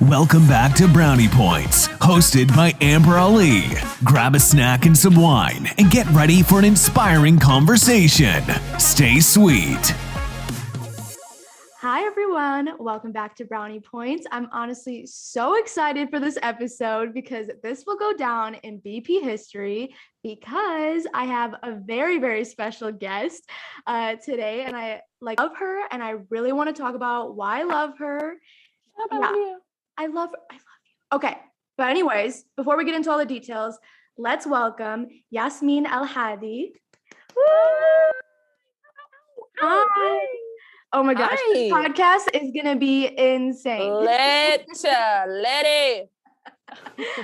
Welcome back to Brownie Points, hosted by Amber Ali. Grab a snack and some wine and get ready for an inspiring conversation. Stay sweet. Hi, everyone. Welcome back to Brownie Points. I'm honestly so excited for this episode because this will go down in BP history because I have a very, very special guest today, and I love her, and I really want to talk about why I love her. I love you. Okay, but anyways, before we get into all the details, let's welcome Yasmin Elhady. Hi. Oh my gosh, this podcast is gonna be insane. Let it.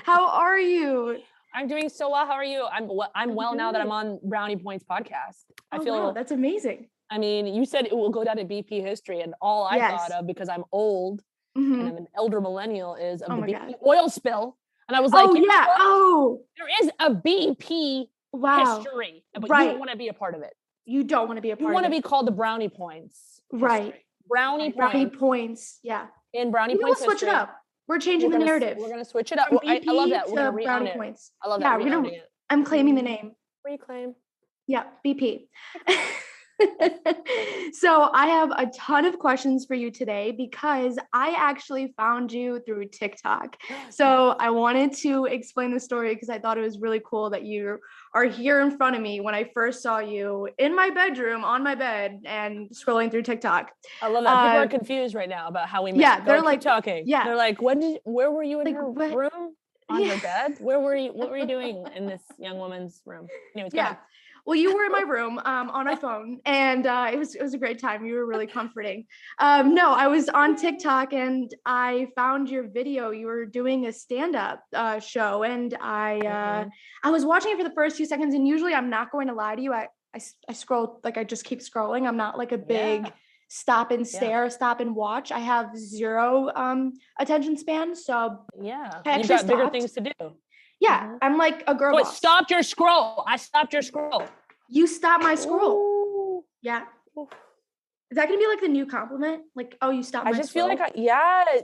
How are you? I'm doing so well. How are you? I'm well now that I'm on Brownie Points podcast. I feel wow, that's amazing. I mean, you said it will go down to BP history, and all I thought of, because I'm old and I'm an elder millennial, is of the BP oil spill. And I was like, there is a BP history, but you don't want to be a part of it. You don't want to be a part of it. You want to be called the Brownie Points. Right. History. Brownie Points. Yeah. In Brownie Points We'll switch it up. We're changing the narrative. We're going to switch it up. I love that. We're going to re-own it. Points. I love that. Yeah, I'm claiming the name. Reclaim. Yeah, BP. So I have a ton of questions for you today because I actually found you through TikTok. So I wanted to explain the story because I thought it was really cool that you are here in front of me when I first saw you in my bedroom on my bed and scrolling through TikTok. I love that. People are confused right now about how we met. Yeah, they're like talking. Yeah, they're like, where were you in her room? On her bed? Where were you? What were you doing in this young woman's room? Anyways, go ahead. Well, you were in my room on my phone, and it was a great time. You were really comforting. No, I was on TikTok, and I found your video. You were doing a stand-up show, and I was watching it for the first few seconds. And usually, I'm not going to lie to you. I scroll, like I just keep scrolling. I'm not like a big stop and stare, stop and watch. I have zero attention span. So you've got bigger things to do. Yeah, I'm like a girl. But stopped your scroll. I stopped your scroll. You stopped my scroll. Ooh. Yeah. Is that gonna be like the new compliment? Like, oh, you stopped my scroll. I just feel like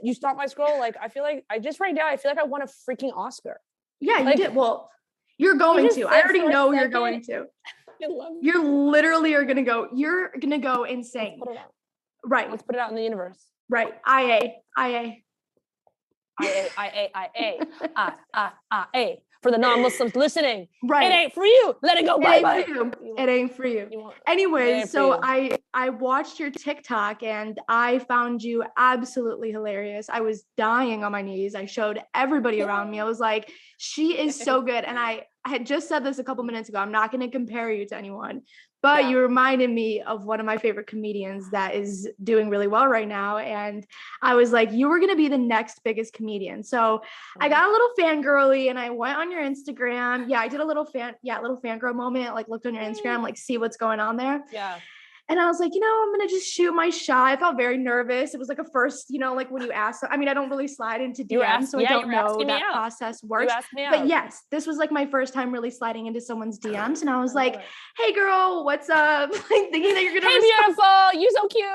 you stopped my scroll. Like, I feel like right now I won a freaking Oscar. Yeah, you did. Well, you're going to. I already know you're going to. You're literally gonna go. You're gonna go insane. Let's put it out. Right. Let's put it out in the universe. Right. IA. For the non-Muslims listening, right? It ain't for you. Let it go. Bye. It ain't for you. Anyways, so I watched your TikTok and I found you absolutely hilarious. I was dying on my knees. I showed everybody around me. I was like, she is so good. And I had just said this a couple minutes ago. I'm not going to compare you to anyone, but you reminded me of one of my favorite comedians that is doing really well right now. And I was like, you were going to be the next biggest comedian. So I got a little fangirly and I went on your Instagram. Yeah, I did a little fangirl moment, like looked on your Instagram, like see what's going on there. Yeah. And I was like, I'm going to just shoot my shot. I felt very nervous. It was like a first, like when you ask, I mean, I don't really slide into DMs, so I don't know that process works. But yes, this was like my first time really sliding into someone's DMs. And I was like, hey girl, what's up? Like thinking that you're going to beautiful. You so cute.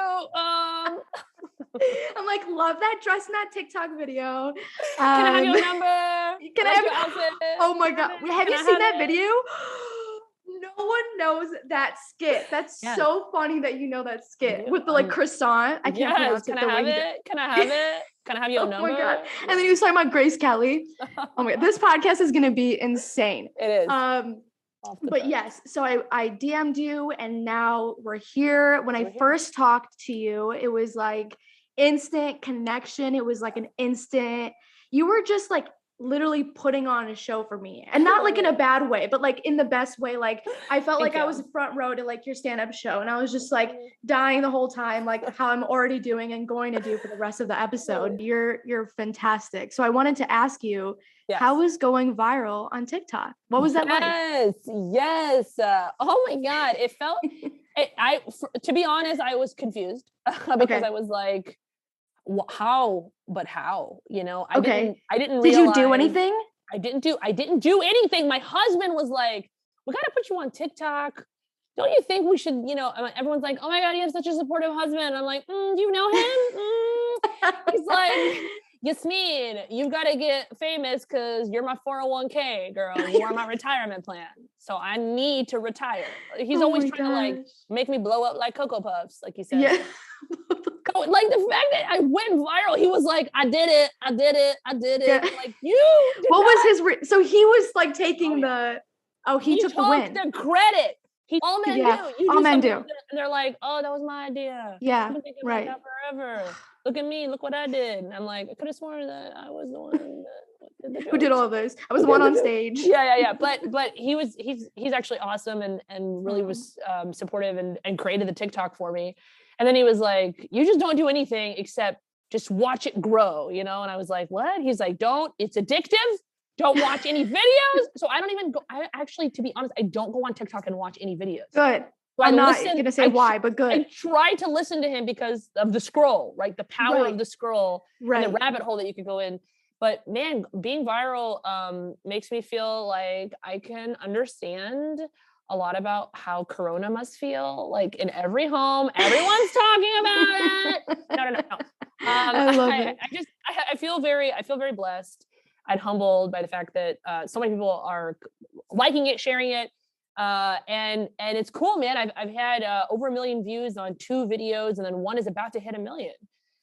I'm like, love that dress in that TikTok video. Can I have your number? Can I have your outfit? Oh my God. Have you seen that video? No one knows that skit. That's so funny that you know that skit with the like croissant. I can't pronounce it. Can I have it? Can I have your number? Oh my God. And then he was talking about Grace Kelly. Oh my God. This podcast is going to be insane. It is. But yes, so I DM'd you and now we're here. When I first talked to you, it was like instant connection. It was like an instant, you were just like literally putting on a show for me, and not like in a bad way, but like in the best way. Like I felt like I was front row to like your stand-up show, and I was just like dying the whole time, like how I'm already doing and going to do for the rest of the episode. You're fantastic. So I wanted to ask you, how was going viral on TikTok? What was that like? Yes. Oh my God. It felt, to be honest, I was confused because I was like, how? I didn't realize. Did you do anything? I didn't do anything. My husband was like, we got to put you on TikTok. Don't you think we should, everyone's like, oh my God, you have such a supportive husband. I'm like, do you know him? He's like, Yasmin, you've got to get famous because you're my 401k girl. You are my retirement plan. So I need to retire. He's always trying to like make me blow up like Cocoa Puffs, like he said. Yeah. Like the fact that I went viral, he was like, I did it. Yeah. Like, you did what was his so he was like taking he took the win. The credit. All men do. All men do. And they're like, oh, that was my idea. Yeah. I've been thinking about that forever. Look at me. Look what I did. And I'm like, I could have sworn that I was the one who did all of those. I was the one on stage. Yeah. But he's actually awesome and really was supportive and created the TikTok for me. And then he was like, you just don't do anything except just watch it grow, you know? And I was like, what? He's like, it's addictive. Don't watch any videos. So I don't even go. I actually, to be honest, I don't go on TikTok and watch any videos. Good. So I'm not going to say why, but good. I try to listen to him because of the scroll, right? The power of the scroll and the rabbit hole that you could go in. But man, being viral makes me feel like I can understand a lot about how Corona must feel. Like in every home, everyone's talking about it. No. I love it. I feel very blessed. I'm humbled by the fact that so many people are liking it, sharing it, and it's cool, man. I've had over 1 million views on 2 videos, and then one is about to hit 1 million.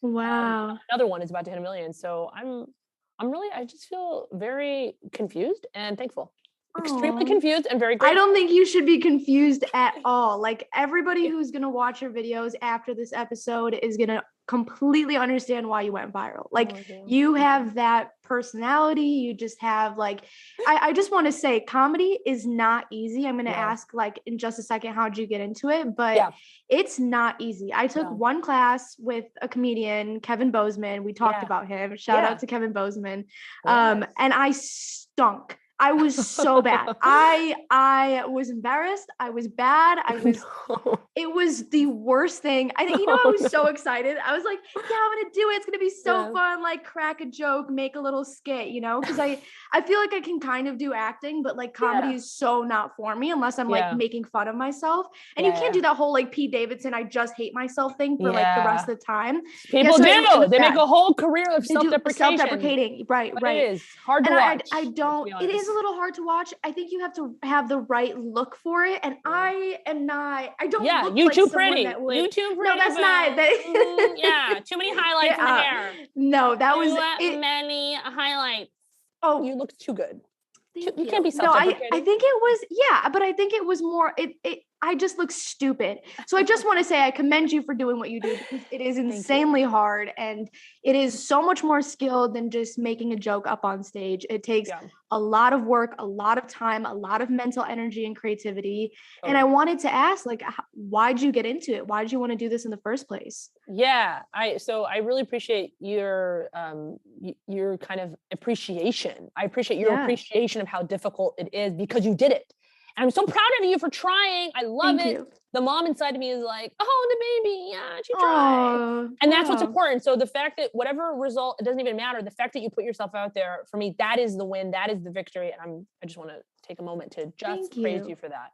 Wow. Another one is about to hit 1 million. So I just feel very confused and thankful. Extremely confused and very grateful. I don't think you should be confused at all. Like everybody who's going to watch your videos after this episode is going to completely understand why you went viral. Like you have that personality. You just have like, I just want to say comedy is not easy. I'm going to ask like in just a second, how'd you get into it? But it's not easy. I took one class with a comedian, Kevin Bozeman. We talked about him. Shout out to Kevin Bozeman. And I stunk. I was so bad. I was embarrassed. I was bad. It was the worst thing. I think, I was so excited. I was like, yeah, I'm going to do it. It's going to be so fun. Like crack a joke, make a little skit, cause I feel like I can kind of do acting, but like comedy is so not for me unless I'm like making fun of myself. And you can't do that whole like Pete Davidson, I just hate myself thing for like the rest of the time. People do. They make a whole career of self-deprecating. Right. It is hard to watch. I don't, it is a little hard to watch. I think you have to have the right look for it. And I am not, I don't look you like too someone pretty. that would. You too pretty. No, that's not. Too many highlights in the hair. No, that was many highlights. Oh, you look too good. You you. can't be self-deprecating. No, I think it was, but I think it was more, I just look stupid. So I just want to say I commend you for doing what you do because it is insanely hard and it is so much more skilled than just making a joke up on stage. It takes a lot of work, a lot of time, a lot of mental energy and creativity. And I wanted to ask, like, why'd you get into it? Why did you want to do this in the first place? Yeah, I really appreciate your kind of appreciation. I appreciate your appreciation of how difficult it is because you did it. And I'm so proud of you for trying. I love it. The mom inside of me is like, oh, the baby. Yeah, she tried. And that's what's important. So the fact that whatever result, it doesn't even matter. The fact that you put yourself out there, for me, that is the win. That is the victory. And I just want to take a moment to just praise you for that.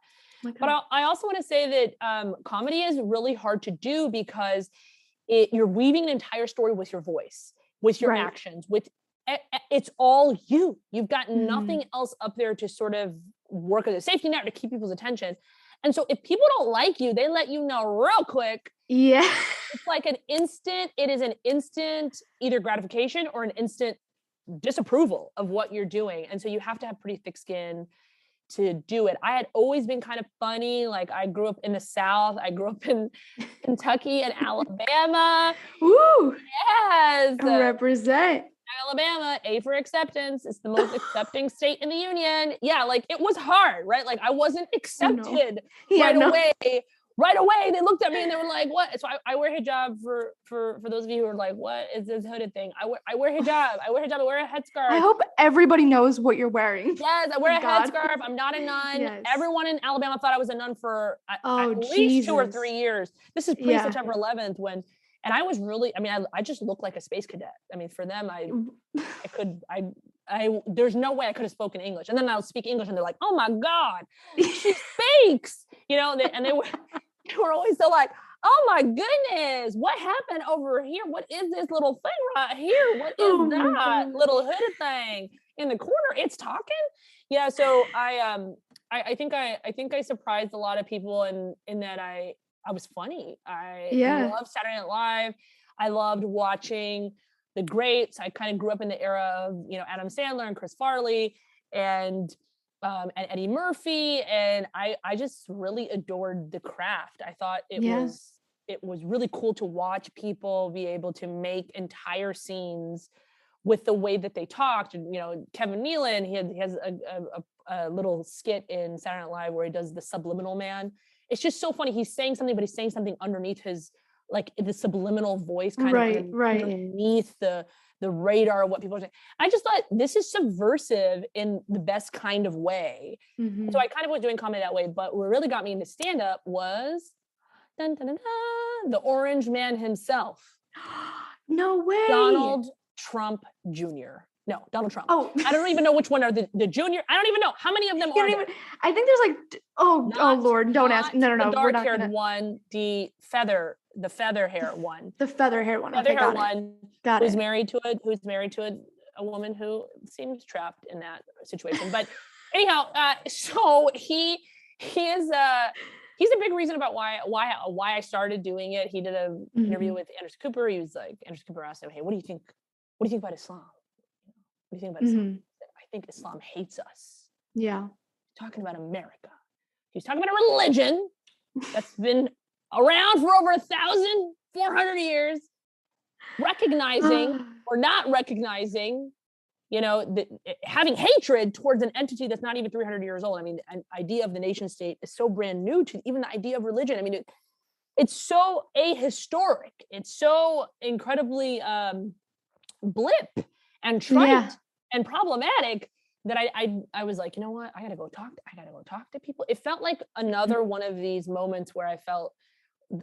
But I also want to say that comedy is really hard to do because you're weaving an entire story with your voice, with your actions, it's all you. You've got nothing else up there to sort of work as a safety net to keep people's attention. And so if people don't like you, they let you know real quick. Yeah. It's like it is an instant either gratification or an instant disapproval of what you're doing. And so you have to have pretty thick skin to do it. I had always been kind of funny. Like I grew up in the South. I grew up in Kentucky and Alabama. Woo! Yes. Represent. Alabama, A for acceptance. It's the most accepting state in the union. Yeah, like it was hard, right? Like I wasn't accepted right away. Right away, they looked at me and they were like, "What?" So I wear hijab for those of you who are like, "What is this hooded thing?" I wear hijab. I wear a headscarf. I hope everybody knows what you're wearing. Yes, I wear a headscarf. I'm not a nun. Yes. Everyone in Alabama thought I was a nun for at least 2 or 3 years. This is pre-September 11th and I was really, I just looked like a space cadet. I mean, for them, there's no way I could have spoken English. And then I'll speak English and they're like, "Oh my God, she speaks," and they were always so like, oh my goodness, what happened over here? What is this little thing right here? What is that little hooded thing in the corner? It's talking. Yeah. So I think I surprised a lot of people in that I was funny. I loved Saturday Night Live. I loved watching the greats. I kind of grew up in the era of, Adam Sandler and Chris Farley and Eddie Murphy. And I just really adored the craft. I thought it was really cool to watch people be able to make entire scenes with the way that they talked. And, Kevin Nealon, he has a little skit in Saturday Night Live where he does the subliminal man. It's just so funny. He's saying something, but he's saying something underneath his, like the subliminal voice kind of underneath the radar of what people are saying. I just thought this is subversive in the best kind of way. Mm-hmm. So I kind of was doing comedy that way, but what really got me into stand-up was dun, dun, dun, dun, the orange man himself. No way. Donald Trump Jr. No, Donald Trump. Oh, I don't even know which one are the junior. I don't even know how many of them are there. I think there's like, oh Lord, don't ask. No. The dark-haired one, the feather hair one. The feather hair one. Feather hair one. Got it. Who's married to a woman who seems trapped in that situation. But anyhow, so he is he's a big reason about why I started doing it. He did an interview with Anderson Cooper. He was like, Anderson Cooper asked him, "Hey, what do you think about Islam? What do you think about Islam?" I think Islam hates us. Yeah. He's talking about America. He's talking about a religion that's been around for over 1,400 years, recognizing or not recognizing, having hatred towards an entity that's not even 300 years old. I mean, an idea of the nation state is so brand new to even the idea of religion. I mean, it's so ahistoric. It's so incredibly blip and trite and problematic that I was like, you know what? I gotta go talk to people. It felt like another one of these moments where I felt,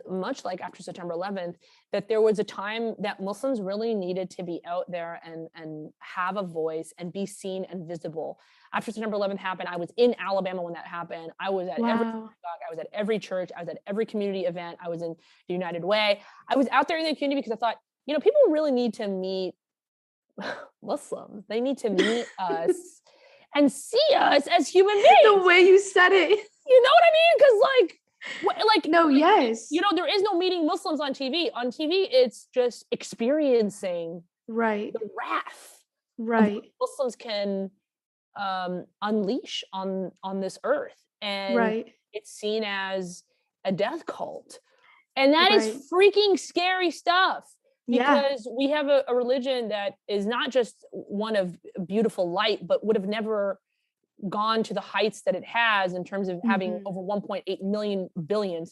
much like after September 11th, that there was a time that Muslims really needed to be out there and have a voice and be seen and visible. After September 11th happened, I was in Alabama when that happened. I was at every synagogue, I was at every church, I was at every community event, I was in the United Way. I was out there in the community because I thought, people really need to meet Muslims. They need to meet us and see us as human beings. The way you said it. You know what I mean? Because yes. There is no meeting Muslims on TV. On TV, it's just experiencing the wrath Muslims can unleash on this earth. And it's seen as a death cult. And that is freaking scary stuff. Because we have a religion that is not just one of beautiful light, but would have never gone to the heights that it has in terms of having over 1.8 billion billion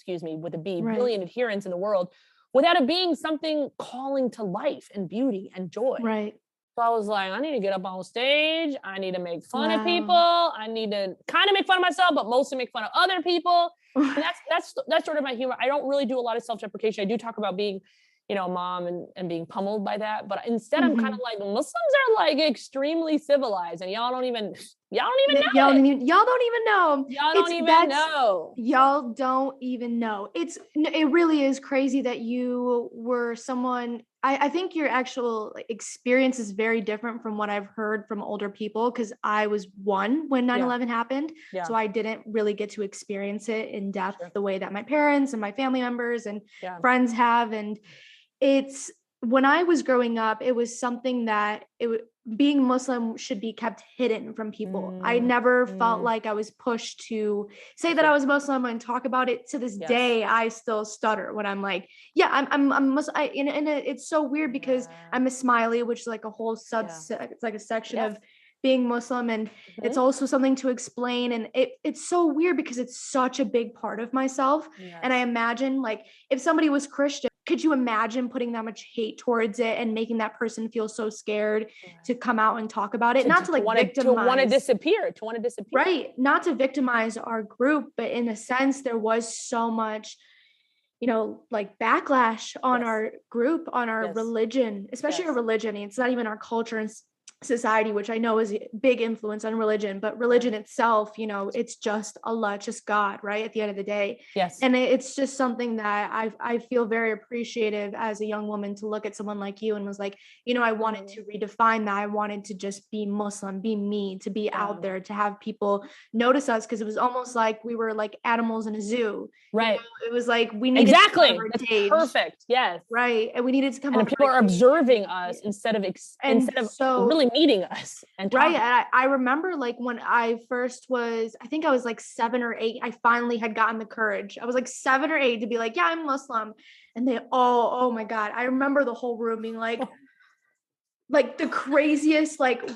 adherents in the world, without it being something calling to life and beauty and joy. Right. So I was like, I need to get up on stage. I need to make fun of people. I need to kind of make fun of myself, but mostly make fun of other people. And that's sort of my humor. I don't really do a lot of self-deprecation. I do talk about being, a mom and being pummeled by that. But instead I'm kind of like, Muslims are like extremely civilized and y'all don't even know. Y'all don't even know. Y'all don't even know. It really is crazy that you were someone, I think your actual experience is very different from what I've heard from older people, because I was one when 9/11 happened. Yeah. So I didn't really get to experience it in depth the way that my parents and my family members and friends have. And it's, when I was growing up, it was something that being Muslim should be kept hidden from people. I never felt like I was pushed to say that I was Muslim and talk about it. To this day, I still stutter when I'm like, I'm Muslim. And it's so weird because I'm a smiley, which is like a whole it's like a section of being Muslim. And it's also something to explain. And it's so weird because it's such a big part of myself. And I imagine, like, if somebody was Christian, could you imagine putting that much hate towards it and making that person feel so scared to come out and talk about it? Not to victimize. To want to disappear. Right. Not to victimize our group, but in a sense, there was so much, backlash on our group, on our religion, especially our religion. It's not even our culture. society, which I know is a big influence on religion, but religion itself, you know, it's just Allah, just God, right? At the end of the day. Yes. And it's just something that I feel very appreciative as a young woman to look at someone like you and was like, you know, I wanted to redefine that. I wanted to just be Muslim, be me, to be out there, to have people notice us, because it was almost like we were like animals in a zoo. Right. You know? It was like we needed to come out of our cage. Perfect. Yes. Right. And we needed to come out. And people are observing us instead of really meeting us. And right. And I remember like when I first was, I think I was like 7 or 8, I finally had gotten the courage. I was like 7 or 8 to be like, yeah, I'm Muslim. And they all, oh my God. I remember the whole room being like the craziest, like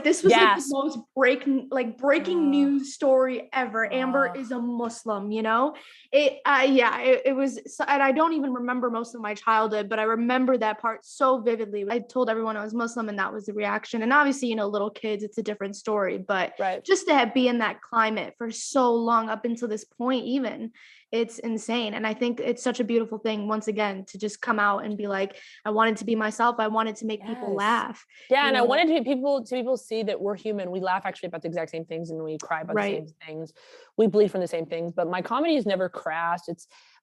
this was like the most breaking news story ever. Amber is a Muslim, you know, it was, and I don't even remember most of my childhood, but I remember that part so vividly. I told everyone I was Muslim and that was the reaction. And obviously, you know, little kids, it's a different story, but just to be in that climate for so long up until this point, even, it's insane. And I think it's such a beautiful thing, once again, to just come out and be like, I wanted to be myself. I wanted to make people laugh. Yeah. And I wanted people see that we're human. We laugh actually about the exact same things and we cry about the same things. We bleed from the same things, but my comedy is never crass.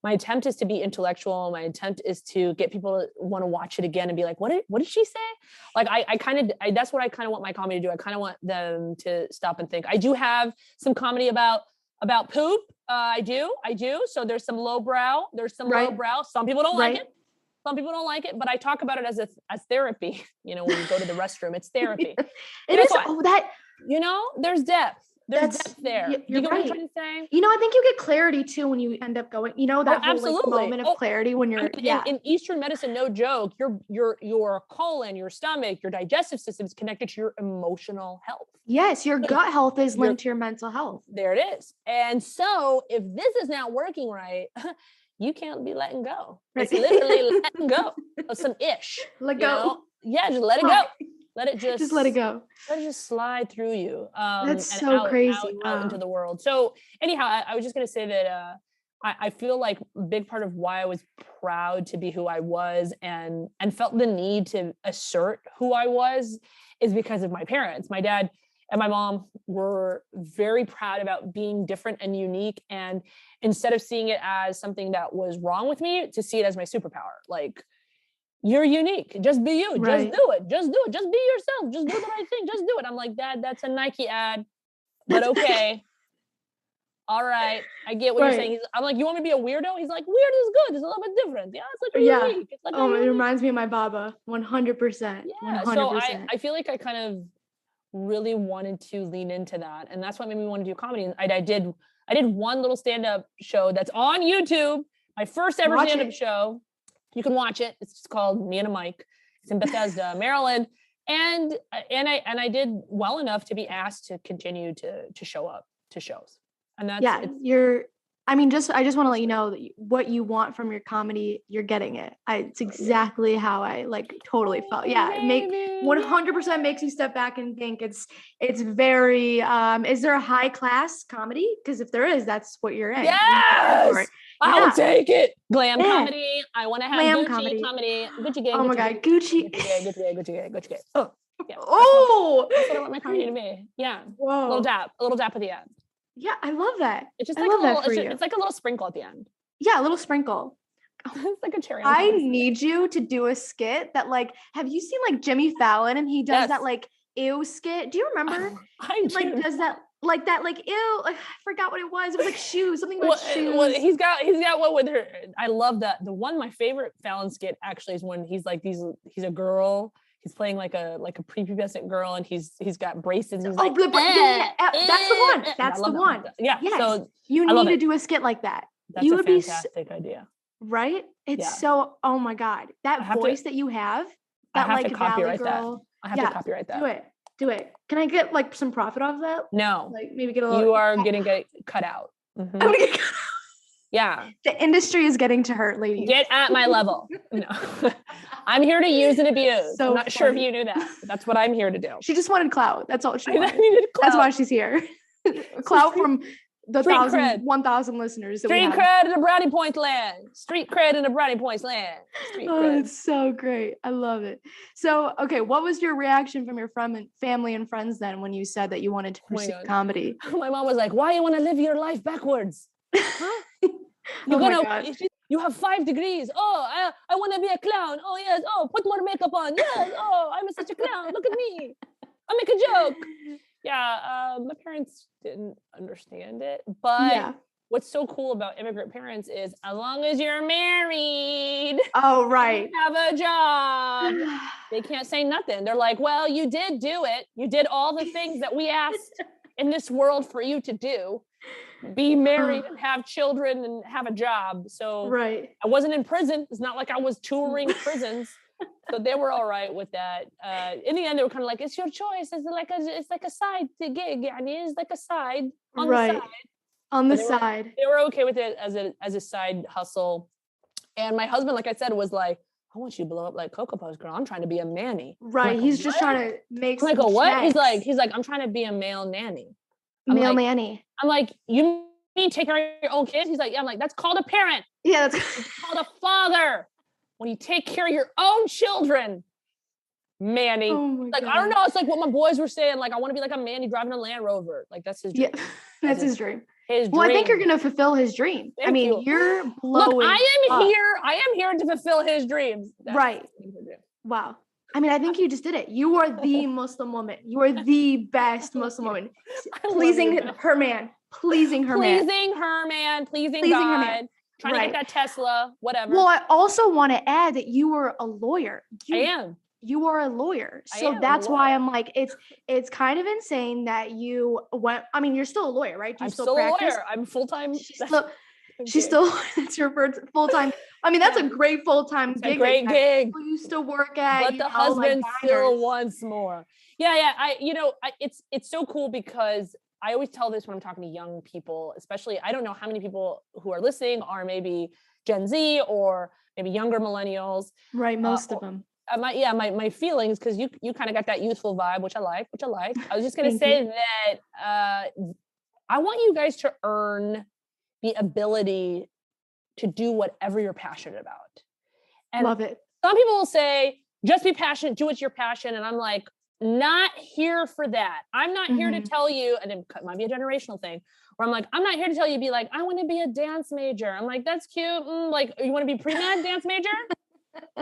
My attempt is to be intellectual. My attempt is to get people to want to watch it again and be like, what did she say? Like, that's what I kind of want my comedy to do. I kind of want them to stop and think. I do have some comedy about poop. I do. So there's some lowbrow. Some people don't like it. Some people don't like it, but I talk about it as therapy. You know, when you go to the restroom, it's therapy. It is. You know, there's depth. There's depth there. You know what I'm trying to say? You know, I think you get clarity too when you end up going, you know, that whole like, moment of clarity when you're, in Eastern medicine, no joke, your colon, your stomach, your digestive system is connected to your emotional health. Yes. Your gut health is linked to your mental health. There it is. And so if this is not working right, you can't be letting go. It's literally letting go of some ish. Let go. Know? Yeah, just let it go. Let it just let it go. Let it just slide through you. That's so crazy. Out into the world. So anyhow, I was just going to say that I feel like a big part of why I was proud to be who I was and felt the need to assert who I was is because of my parents. My dad and my mom were very proud about being different and unique. And instead of seeing it as something that was wrong with me, to see it as my superpower. Like, you're unique. Just be you. Just do it. Just do it. Just be yourself. Just do the right thing. Just do it. I'm like, Dad, that's a Nike ad, but okay. All right. I get what you're saying. I'm like, you want me to be a weirdo? He's like, weird is good. It's a little bit different. Yeah. It's like unique. It's like it reminds me of my Baba. 100%. Yeah. 100%. So I feel like I kind of really wanted to lean into that. And that's what made me want to do comedy. And I did one little stand-up show that's on YouTube. My first ever stand-up show. You can watch it. It's just called Me and a Mic. It's in Bethesda, Maryland. And I did well enough to be asked to continue to show up to shows. And that's I just want to let you know that what you want from your comedy, you're getting it. It's exactly how I like totally felt. Yeah. 100% makes you step back and think it's very, is there a high class comedy? Because if there is, that's what you're in. Yes! I'll take it. Glam comedy. I want to have Gucci comedy. Gucci gang. Oh my God. Gucci. Gucci gang. Oh. Yeah. Oh. That's what I want my comedy to be. Yeah. Whoa. A little dap at the end. Yeah, I love that. It's just like it's like a little sprinkle at the end. Yeah, a little sprinkle. It's like a cherry. I need you to do a skit that like, have you seen like Jimmy Fallon and he does that like ew skit? Do you remember? Does that like ew, like, I forgot what it was. It was like shoes, something with shoes. Well, he's got one with her. I love that. The one, my favorite Fallon skit actually is when he's like he's a girl. He's playing like a prepubescent girl, and he's got braces. And he's that's the one. That's the one. Yeah. Yes. So you need to do a skit like that. That's a fantastic idea. Right? It's so. Oh my God, that voice that you have. That I have to copyright girl. I have to copyright that. Do it. Can I get like some profit off of that? No. Like maybe get a little. You are getting cut out. Mm-hmm. I'm gonna get cut out. Yeah. The industry is getting to hurt, ladies. Get at my level. No. I'm here to use and abuse. So I'm not sure if you knew that. That's what I'm here to do. She just wanted clout. That's all she wanted. That's why she's here. Clout from the 1,000 listeners that Street we have. cred in the Brownie Points land. Street cred in the Brownie Points land. Street cred. It's so great. I love it. So, okay, what was your reaction from your family and friends then when you said that you wanted to pursue comedy? My mom was like, "Why you want to live your life backwards? Huh? You have 5 degrees. Oh, I want to be a clown. Oh yes. Oh, put more makeup on. Yes. Oh, I'm such a clown. Look at me. I make a joke." Yeah, my parents didn't understand it, but what's so cool about immigrant parents is as long as you're married, have a job, they can't say nothing. They're like, well, you did do it. You did all the things that we asked in this world for you to do. Be married and have children and have a job. So I wasn't in prison. It's not like I was touring prisons. So they were all right with that. In the end, they were kind of like, "It's your choice. It's like a side gig. I mean, it's like a side on the side." On the side, they were okay with it as a side hustle. And my husband, like I said, was like, "I want you to blow up like Cocoa Puffs, girl. I'm trying to be a nanny." Right. He's just trying to make. I'm like, "Oh, what?" He's like, "I'm trying to be a male nanny." Nanny. I'm like, "You mean take care of your own kids?" He's like, "Yeah." I'm like, "That's called a parent." Yeah, it's called a father. When you take care of your own children, Manny. God. I don't know. It's like what my boys were saying. Like, I want to be like a Manny driving a Land Rover. Like, that's his dream. Yeah, that's his dream. His well, dream. I think you're going to fulfill his dream. You're blowing. Look, I am here to fulfill his dreams. Right. Wow. I think you just did it. You are the Muslim woman. You are the best Muslim woman. Pleasing her man. Pleasing God. Her man. Trying to get that Tesla, whatever. Well, I also want to add that you were a lawyer. I am. You are a lawyer. So that's why I'm like, it's kind of insane that you went, you're still a lawyer, right? I'm still a lawyer. I'm full-time. She's still, that's your full-time. That's a great full-time gig. A great gig. You still work at, but the husband still wants more. Yeah. It's so cool because I always tell this when I'm talking to young people, especially, I don't know how many people who are listening are maybe Gen Z or maybe younger millennials. Right, most of them. My feelings, because you kind of got that youthful vibe, which I like. I was just going to say that I want you guys to earn the ability to do whatever you're passionate about. And love it. Some people will say, just be passionate, do what's your passion. And I'm like, not here for that. I'm not here to tell you, and it might be a generational thing, where I'm like, I'm not here to tell you, be like, I want to be a dance major. I'm like, that's cute. Like, you want to be pre-med dance major?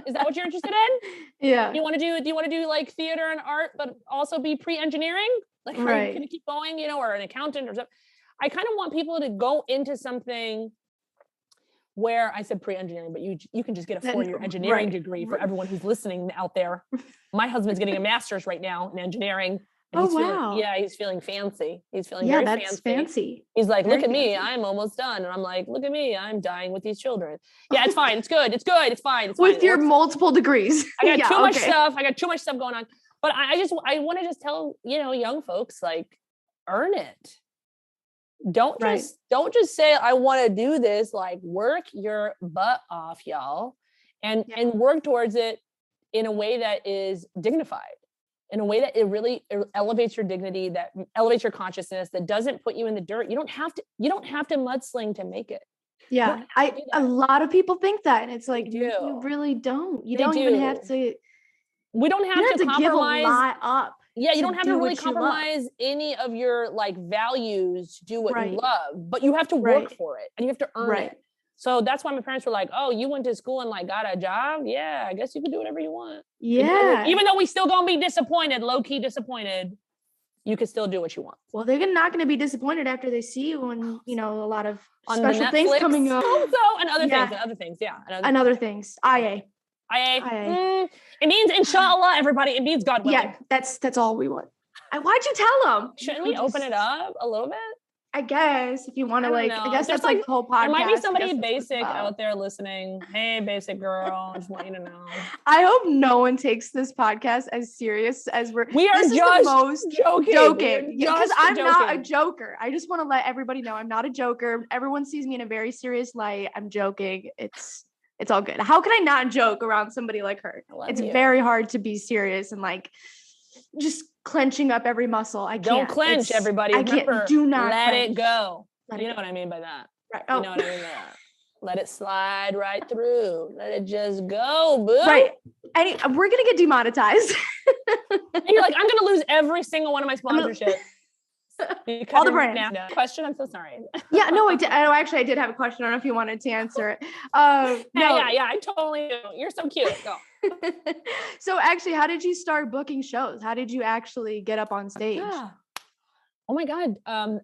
Is that what you're interested in? Yeah. Do you want to do like theater and art, but also be pre-engineering? Like, are you going to keep going, or an accountant or something? I kind of want people to go into something where I said pre-engineering, but you can just get a 4-year engineering degree for everyone who's listening out there. My husband's getting a master's right now in engineering. And he's feeling fancy. He's feeling very fancy. He's like, look at me, I'm almost done. And I'm like, look at me, I'm dying with these children. Yeah, it's fine. It's good. It's fine. With your multiple degrees. I got too much stuff. I got too much stuff going on. But I want to just tell, young folks, like, earn it. Don't just say, I want to do this. Like, work your butt off, y'all, and work towards it in a way that is dignified, in a way that it elevates your dignity, that elevates your consciousness, that doesn't put you in the dirt. You don't have to mudsling to make it. Yeah. A lot of people think that, and it's like, you really don't. You don't even have to. We don't have to compromise. Give a lot up. Yeah, you don't have to really compromise any of your like values to do what you love, but you have to work for it and you have to earn it. So that's why my parents were like, "Oh, you went to school and like got a job? Yeah, I guess you can do whatever you want." Yeah. Even though we still gonna be disappointed, low key disappointed, you can still do what you want. Well, they're not going to be disappointed after they see you and a lot of special things coming up. Also, and other things. Yeah. And other things. IA. It means inshallah, everybody. It means God willing. Yeah, that's all we want. Why'd you tell them? Shouldn't we open it up a little bit? I guess if you want to, like, I guess that's like the whole podcast. There might be somebody basic out there listening. Hey, basic girl, I just want you to know. I hope no one takes this podcast as serious as we are. This just is the most joking. Because I'm not a joker. I just want to let everybody know I'm not a joker. Everyone sees me in a very serious light. I'm joking. It's all good. How can I not joke around somebody like her? It's very hard to be serious and like just clenching up every muscle. I can't. Don't clench, everybody. Remember, do not let clench. it go. You know what I mean by that. Right. You know what I mean by that. Let it slide right through. Let it just go, boo. Right. We're going to get demonetized. And you're like, I'm going to lose every single one of my sponsorships. All the brands. Question. I'm so sorry. Yeah, no, I did. Actually, I did have a question. I don't know if you wanted to answer it. No. Yeah, I totally do. You're so cute. Go. So actually, how did you start booking shows? How did you actually get up on stage? Yeah. Oh my God.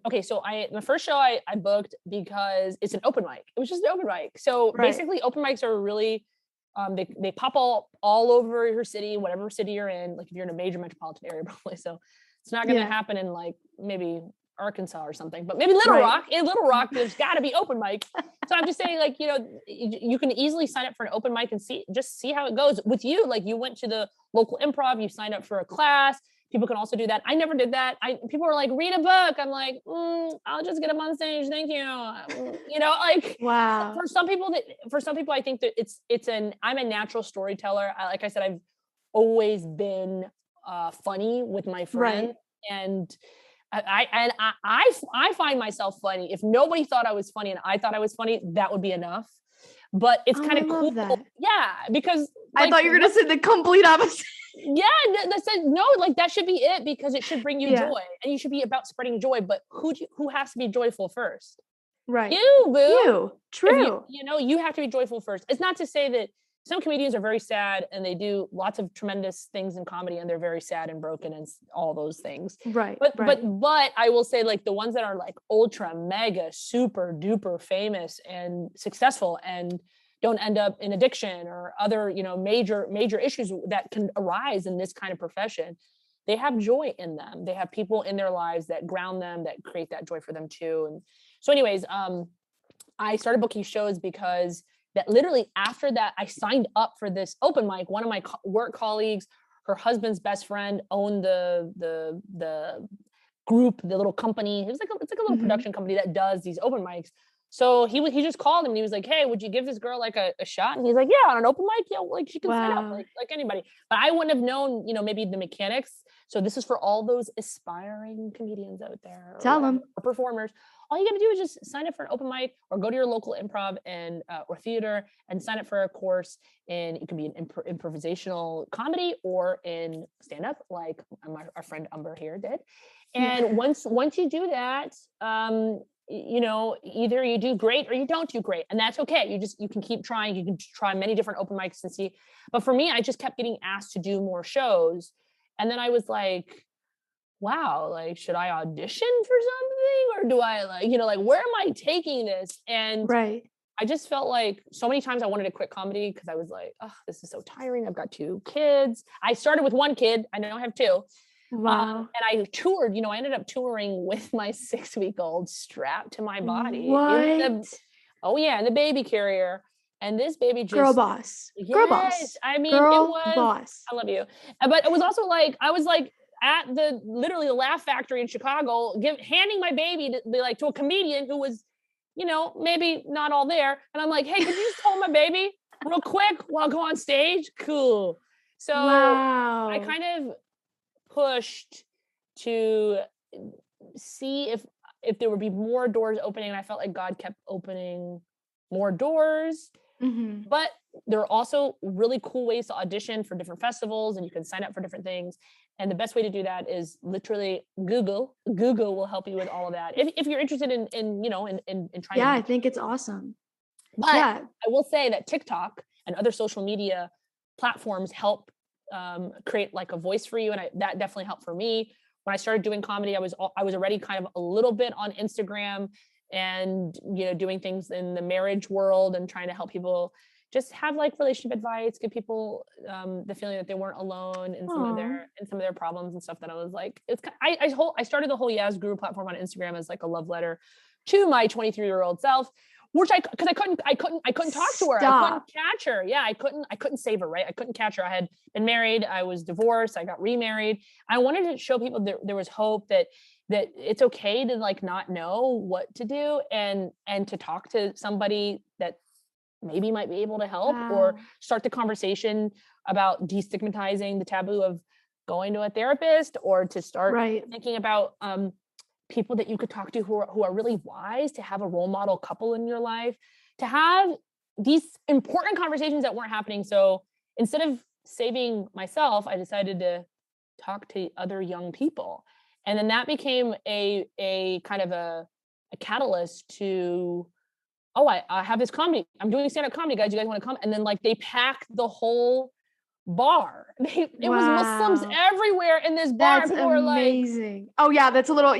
Okay. So the first show I booked because it's an open mic. It was just an open mic. So basically open mics are really, they pop all over your city, whatever city you're in. Like if you're in a major metropolitan area, probably. So it's not going to happen in like maybe Arkansas or something, but maybe Little Rock. In Little Rock, there's got to be open mic. So I'm just saying, like, you can easily sign up for an open mic and see how it goes with you. Like you went to the local improv, you signed up for a class. People can also do that. I never did that. People were like, read a book. I'm like, I'll just get up on stage. Thank you. Like, wow. For some people, I think that I'm a natural storyteller. Like I said, I've always been funny with my friends, and I find myself funny. If nobody thought I was funny and I thought I was funny, that would be enough. But it's kind of cool. That. Yeah, because I thought you were going to say the complete opposite. Yeah, no, like that should be it, because it should bring you joy, and you should be about spreading joy. But who has to be joyful first? Right. You, boo. You. True. You have to be joyful first. It's not to say that some comedians are very sad and they do lots of tremendous things in comedy and they're very sad and broken and all those things. Right. But I will say, like, the ones that are like ultra mega super duper famous and successful and don't end up in addiction or other, major issues that can arise in this kind of profession, they have joy in them. They have people in their lives that ground them, that create that joy for them too. And so anyways, I started booking shows because that literally after that, I signed up for this open mic. One of my work colleagues, her husband's best friend, owned the group, the little company. It's like a little production company that does these open mics. So he just called him and he was like, "Hey, would you give this girl like a shot?" And he's like, "Yeah, on an open mic, yeah, like she can sign up like anybody." But I wouldn't have known, maybe the mechanics. So this is for all those aspiring comedians out there. Tell them. Or performers. All you got to do is just sign up for an open mic or go to your local improv and or theater and sign up for a course. And it can be an improvisational comedy or in stand-up, like our friend Umber here did. And once you do that, either you do great or you don't do great, and that's okay. You can keep trying. You can try many different open mics and see. But for me, I just kept getting asked to do more shows, and then I was like, wow, like, should I audition for something, or do I where am I taking this? And I just felt like so many times I wanted to quit comedy because I was like, oh, this is so tiring. I've got 2 kids. I started with 1 kid. I now have 2. Wow. And I toured, I ended up touring with my 6-week-old strapped to my body. What? In the baby carrier. And this baby just girl boss. Yes, girl boss. I mean, girl it was boss. I love you. But it was also like I was like at literally the Laugh Factory in Chicago, handing my baby to a comedian who was, maybe not all there. And I'm like, hey, could you just hold my baby real quick while I go on stage? Cool. So I kind of pushed to see if there would be more doors opening, and I felt like God kept opening more doors. But there are also really cool ways to audition for different festivals, and you can sign up for different things. And the best way to do that is literally Google will help you with all of that if you're interested in trying. I think it's awesome. But I will say that TikTok and other social media platforms help create like a voice for you, and that definitely helped for me. When I started doing comedy, I was already kind of a little bit on Instagram and doing things in the marriage world and trying to help people just have like relationship advice, give people the feeling that they weren't alone in some of their problems and stuff. That I was like, I started the whole Yasguru platform on Instagram as like a love letter to my 23-year-old self. Which I couldn't talk to her. I couldn't catch her. Yeah, I couldn't save her, right? I couldn't catch her. I had been married. I was divorced. I got remarried. I wanted to show people that there was hope, that it's okay to like not know what to do and to talk to somebody that maybe might be able to help or start the conversation about destigmatizing the taboo of going to a therapist, or to start thinking about people that you could talk to who are really wise, to have a role model couple in your life, to have these important conversations that weren't happening. So instead of saving myself, I decided to talk to other young people. And then that became a kind of a catalyst to, I have this comedy. I'm doing stand-up comedy, guys. You guys want to come? And then like they packed the whole bar. It was Muslims everywhere in this bar. That's amazing. Oh yeah, that's a little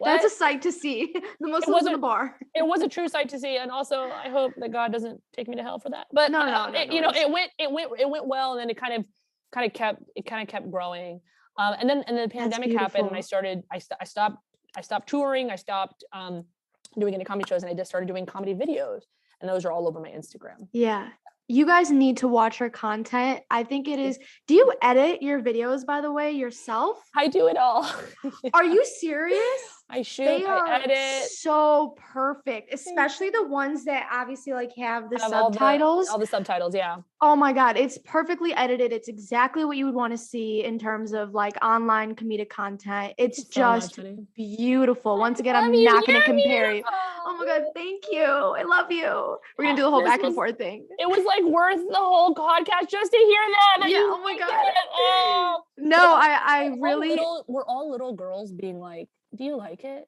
that's a sight to see. The Muslims in the bar. It was a true sight to see, and also I hope that God doesn't take me to hell for that. But it went well, and then it kind of kept growing. And then the pandemic happened, and I stopped touring. I stopped doing any comedy shows, and I just started doing comedy videos, and those are all over my Instagram. Yeah. You guys need to watch her content. I think it is. Do you edit your videos, by the way, yourself? I do it all. Are you serious? I shoot. I edit. So perfect, especially the ones that obviously like have the subtitles. All the subtitles, yeah. Oh my God, it's perfectly edited. It's exactly what you would want to see in terms of like online comedic content. It's just beautiful. Once again, I'm not going to compare you. Oh my God, thank you. I love you. We're going to do the whole back and forth thing. It was like worth the whole podcast just to hear that. Yeah, oh my God. No, I really. We're all little girls being like, do you like it?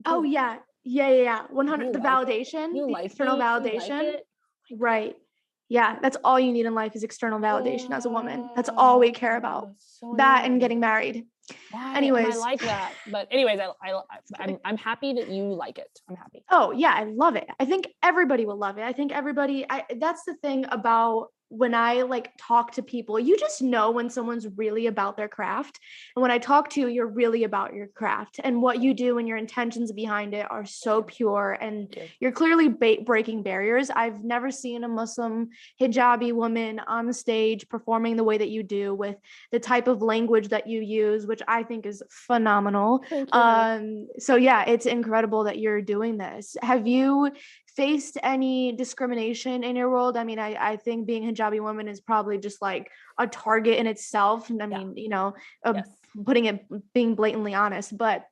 Oh yeah. 100. The validation, the external validation. Right. Yeah. That's all you need in life is external validation as a woman. That's all we care about. That and getting married. Anyways, I like that. But anyways, I'm happy that you like it. I'm happy. Oh yeah, I love it. I think everybody will love it. I think that's the thing about when I like talk to people, you just know when someone's really about their craft. And when I talk to you, you're really about your craft, and what you do and your intentions behind it are so pure, and you're clearly breaking barriers. I've never seen a Muslim hijabi woman on the stage performing the way that you do, with the type of language that you use, which I think is phenomenal. So yeah, it's incredible that you're doing this. Have you faced any discrimination in your world? I mean, I think being hijabi woman is probably just like a target in itself. And I mean, being blatantly honest, but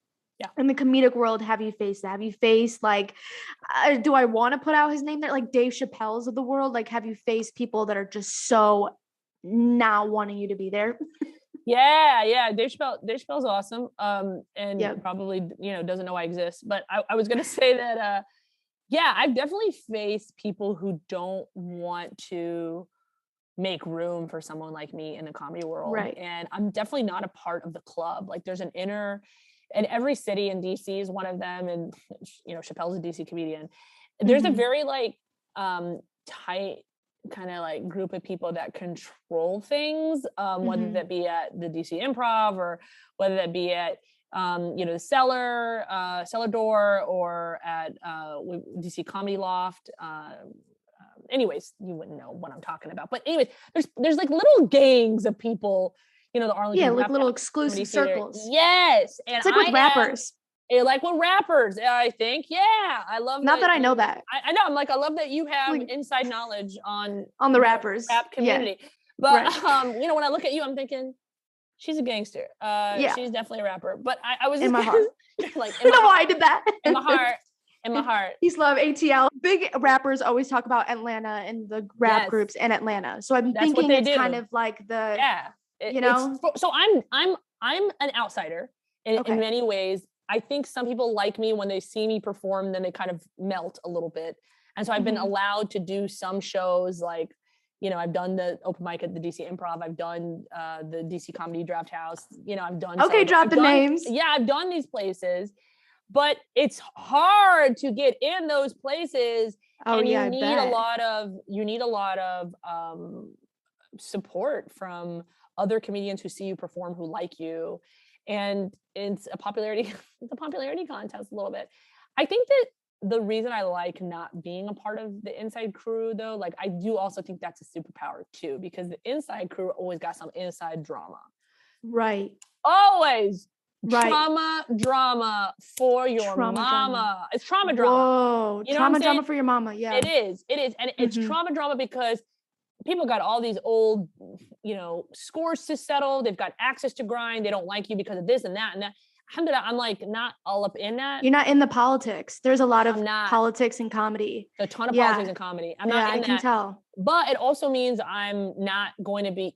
in the comedic world, have you faced that? Have you faced like, do I want to put out his name there? Like Dave Chappelle's of the world? Like, have you faced people that are just so not wanting you to be there? Yeah. Dave Chappelle's awesome. And probably, doesn't know I exist, but I was going to say that, I've definitely faced people who don't want to make room for someone like me in the comedy world. Right. And I'm definitely not a part of the club. Like there's and every city in DC is one of them. And, Chappelle's a DC comedian. There's a very like tight kind of like group of people that control things, whether that be at the DC Improv or whether that be at the cellar door, or at DC Comedy Loft. Anyways, you wouldn't know what I'm talking about. But anyways, there's like little gangs of people, the Arlington. Like little exclusive circles. Yes. And it's like with rappers. Like with rappers, I think. Yeah. I love Not that I know that. I know. I'm like, I love that you have inside knowledge on the rappers. Rap community. Yeah. But when I look at you, I'm thinking, she's a gangster. She's definitely a rapper. But I was in my heart. Like, I know why I did that. In my heart. He's love ATL. Big rappers always talk about Atlanta and the rap groups in Atlanta. So I'm thinking it's kind of like the So I'm an outsider in many ways. I think some people like me when they see me perform, then they kind of melt a little bit. And so I've been allowed to do some shows like, I've done the open mic at the DC Improv. I've done the DC Comedy Draft House. I've done. Okay, drop the names. Yeah, I've done these places, but it's hard to get in those places. And you need a lot of support from other comedians who see you perform, who like you, and it's a popularity contest a little bit. I think that the reason I like not being a part of the inside crew, though, like I do also think that's a superpower too, because the inside crew always got some inside drama. Right. Always. Right. Drama for your mama. Drama. It's trauma drama. Whoa. Trauma drama for your mama. Yeah. It is. And it's trauma drama because people got all these old, scores to settle. They've got access to grind. They don't like you because of this and that and that. Alhamdulillah, I'm like not all up in that. You're not in the politics. There's a lot of politics and comedy. A ton of politics and comedy. I'm not in that. I can tell. But it also means I'm not going to be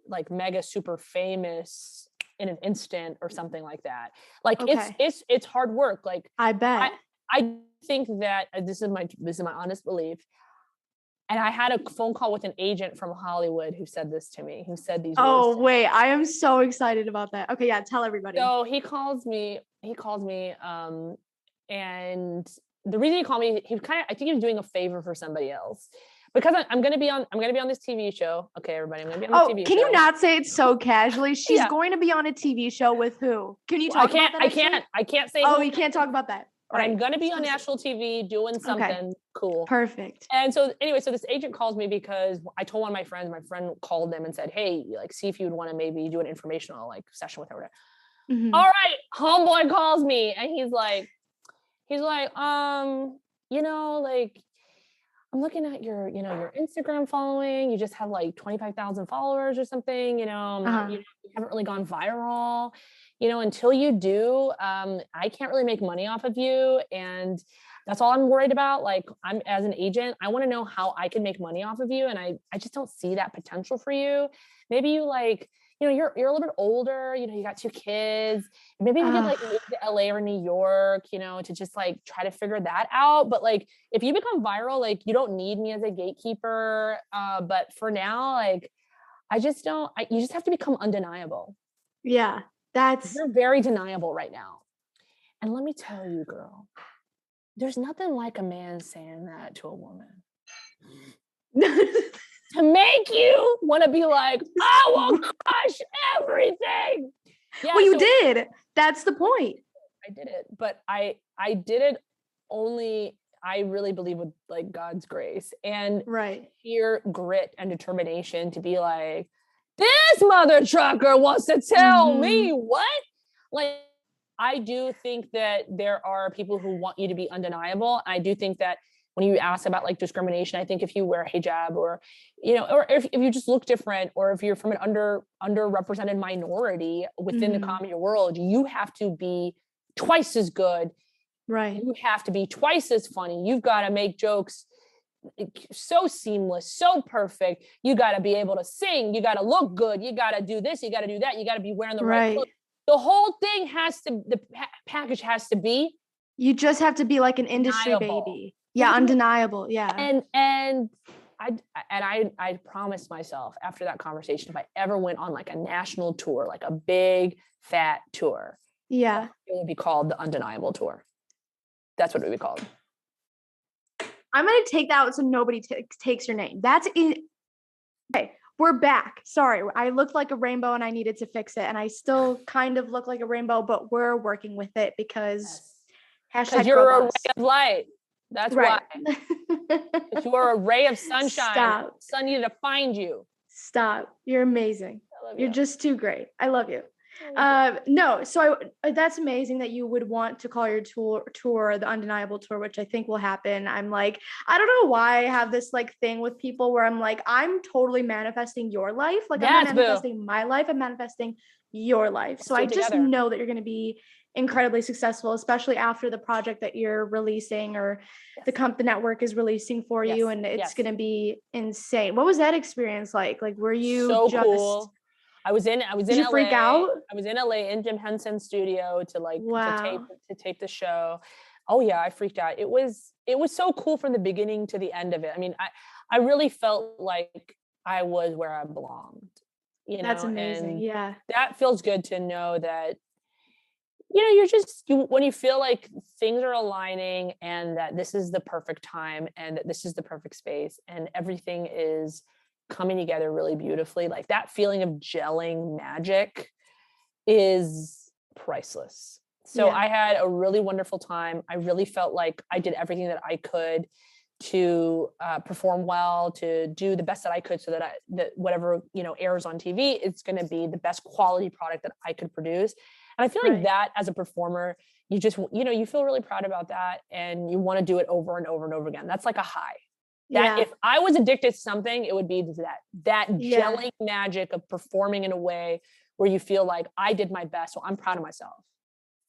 like mega super famous in an instant or something like that. Like it's hard work. Like I bet. I think that this is my honest belief. And I had a phone call with an agent from Hollywood who said this to me, who said these words. Oh, wait, I am so excited about that. Okay, yeah, tell everybody. So he calls me, and the reason he called me, I think he was doing a favor for somebody else. Because I'm gonna be on this TV show. Okay, everybody, I'm gonna be on the TV show. Can you not say it so casually? She's going to be on a TV show with who? Can you talk about that? I can't say. Oh, you can't talk about that. But I'm going to be on national TV doing something cool. Perfect. And so anyway, so this agent calls me because I told one of my friend called them and said, hey, like, see if you would want to maybe do an informational like session with her. Mm-hmm. All right. Homeboy calls me and he's like, like, I'm looking at your Instagram following. You just have like 25,000 followers or something, you haven't really gone viral. Until you do, I can't really make money off of you. And that's all I'm worried about. Like I'm as an agent, I want to know how I can make money off of you. And I just don't see that potential for you. Maybe you you're a little bit older, you got 2 kids. Maybe you could like move to LA or New York, to just like try to figure that out. But like, if you become viral, like you don't need me as a gatekeeper. But for now, like, you just have to become undeniable. Yeah. You're very deniable right now. And let me tell you, girl, there's nothing like a man saying that to a woman. To make you want to be like, I will crush everything. Yeah, well, you did. That's the point. I did it. But I did it only, I really believe, with like God's grace and sheer grit and determination to be like, this mother trucker wants to tell me what? Like, I do think that there are people who want you to be undeniable. I do think that when you ask about like discrimination, I think if you wear a hijab or, or if you just look different, or if you're from an underrepresented minority within the comedy world, you have to be twice as good. Right. You have to be twice as funny. You've got to make jokes so seamless, so perfect. You got to be able to sing. You got to look good. You got to do this. You got to do that. You got to be wearing the right clothes. The whole thing the package has to be. You just have to be like an industry baby. Yeah, undeniable. Yeah. And I promised myself after that conversation, if I ever went on like a national tour, like a big fat tour, it would be called the Undeniable Tour. That's what it would be called. I'm going to take that out so nobody takes your name. Okay, we're back. Sorry, I looked like a rainbow and I needed to fix it. And I still kind of look like a rainbow, but we're working with it because hashtag you're a ray of light. That's why. You are a ray of sunshine. Stop. Sun needed to find you. Stop. You're amazing. I love you. You're just too great. I love you. No, so that's amazing that you would want to call your tour the Undeniable Tour, which I think will happen. I'm like, I don't know why I have this like thing with people where I'm like, I'm totally manifesting your life. Like I'm not manifesting my life. I'm manifesting your life. So I just know that you're going to be incredibly successful, especially after the project that you're releasing or the network is releasing for you. And it's going to be insane. What was that experience like? Like, were you so cool? I was in Did you LA. Freak out? I was in LA in Jim Henson's studio to tape the show. Oh yeah, I freaked out. It was so cool from the beginning to the end of it. I mean, I really felt like I was where I belonged. That's amazing. And that feels good to know that when you feel like things are aligning and that this is the perfect time and that this is the perfect space and everything is coming together really beautifully, like that feeling of gelling magic is priceless. So I had a really wonderful time. I really felt like I did everything that I could to perform well, to do the best that I could so that whatever, airs on TV, it's going to be the best quality product that I could produce. And I feel like that as a performer, you just, you feel really proud about that and you want to do it over and over and over again. That's like a high. That if I was addicted to something, it would be that gelling magic of performing in a way where you feel like I did my best, so I'm proud of myself.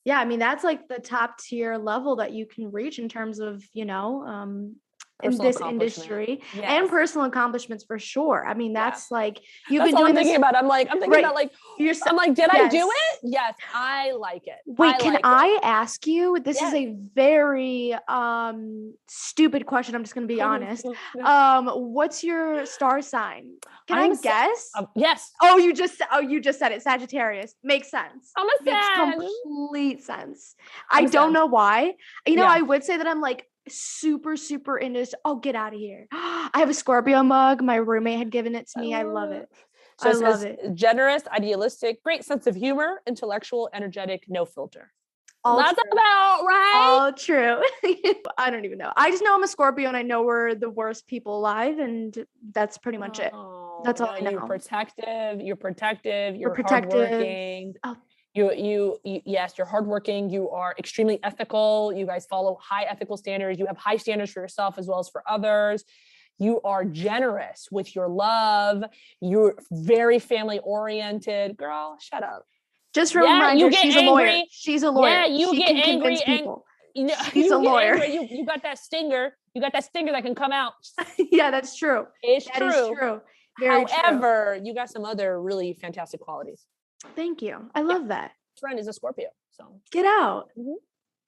Yeah, I mean, that's like the top tier level that you can reach in terms of, in this industry and personal accomplishments for sure. I mean, that's like, you've been doing I'm thinking about. I'm thinking about like, I'm like, did I do it? Yes, I like it. Wait, can I ask you, this is a very stupid question. I'm just going to be honest. What's your star sign? Can I guess? Yes. Oh, you just said it. Sagittarius. Makes sense. I'm a Sag. Makes complete sense. I don't know why. I would say that I'm like super into get out of here. I have a Scorpio mug. My roommate had given it to me. I love it. So I love it. Generous, idealistic, great sense of humor, intellectual, energetic, no filter. That's about right. All true. I don't even know. I just know I'm a Scorpio and I know we're the worst people alive, and that's pretty much it. That's all I know. You're protective. You're hardworking. Yes, you're hardworking. You are extremely ethical. You guys follow high ethical standards. You have high standards for yourself as well as for others. You are generous with your love. You're very family oriented. Girl, shut up. Just remember, she's a lawyer. She's a lawyer. Yeah, you get angry. People. She's a lawyer. You got that stinger. You got that stinger that can come out. Yeah, that's true. It's true. That is true. However, you got some other really fantastic qualities. Thank you. I love that. Friend is a Scorpio. So get out. Mm-hmm.